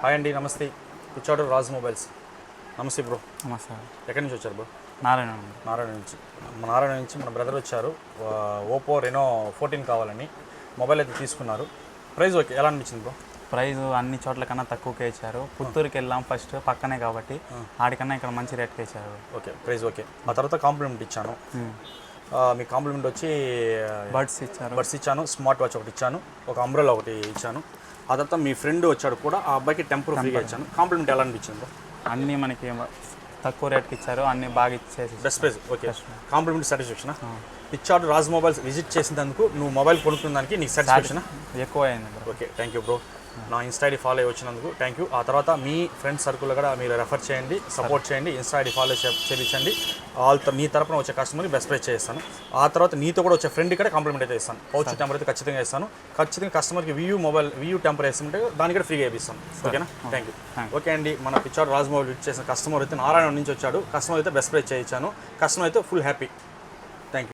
Hi అండి, నమస్తే. పిచ్చాడు Raj mobiles. నమస్తే బ్రో. నమస్తే. ఎక్కడి నుంచి వచ్చారు బ్రో? నారాయణ. నారాయణ నుంచి మన బ్రదర్ వచ్చారు. ఓపో రెనో 14 కావాలని మొబైల్ అయితే తీసుకున్నారు. ప్రైస్ ఓకే, ఎలా అనిపించింది బ్రో? ప్రైస్ అన్ని చోట్ల కన్నా తక్కువకే ఇచ్చారు. పుత్తూరుకి వెళ్ళాం ఫస్ట్, పక్కనే కాబట్టి ఆడికన్నా ఇక్కడ మంచి రేట్కి ఇచ్చారు. Okay, price okay. ఆ తర్వాత కాంప్లిమెంట్ ఇచ్చాను. మీ కాంప్లిమెంట్ వచ్చి బడ్స్ ఇచ్చాను, స్మార్ట్ వాచ్ ఒకటి ఇచ్చాను, ఒక అంబ్రెల్లా ఒకటి ఇచ్చాను. ఆ తర్వాత మీ ఫ్రెండ్ వచ్చాడు కూడా, ఆ అబ్బాయికి టెంపర్ ఫ్రీగా ఇచ్చాను. కాంప్లిమెంట్ ఎలా అనిపించింది? అన్నీ మనకి తక్కువ రేట్కి ఇచ్చారు, అన్నీ బాగా ఇచ్చేసి. Best price okay. Compliment satisfaction. పిచ్చాడు రాజ్ మొబైల్స్ విజిట్ చేసినందుకు నువ్వు మొబైల్ కొనుక్కున్న దానికి నీకు సాటిస్ఫాక్షన్ ఎక్కువ అయింది. Okay, thank you bro. నా ఇన్స్టా ఐడి ఫాలో అయ్యి వచ్చినందుకు థ్యాంక్ యూ. ఆ తర్వాత మీ ఫ్రెండ్స్ సర్కిల్లో కూడా మీరు రెఫర్ చేయండి, సపోర్ట్ చేయండి, ఇన్స్టా ఐడి ఫాలో చేయించండి. మీ తరపున వచ్చే కస్టమర్ని బెస్ట్ ప్రైస్ చేస్తాను. ఆ తర్వాత నీతో కూడా వచ్చే ఫ్రెండ్ కూడా కాంప్లిమెంట్ అయితే ఇస్తాను. పౌచ్ టెంపర్ అయితే ఖచ్చితంగా ఇస్తాను. ఖచ్చితంగా కస్టమర్కి వియూ టెంపర్ వేస్తుంటే దానికి కూడా ఫ్రీగా ఇస్తాను. ఓకేనా? Thank you. ఓకే అండి, మన పిచ్చాడు రాజ్ మొబైల్ విజిట్ చేసిన కస్టమర్ అయితే నారాయణ నుంచి వచ్చాడు. కస్టమర్ అయితే బెస్ట్ ప్రైస్ చేయించాను. కస్టమర్ అయితే ఫుల్ హ్యాపీ.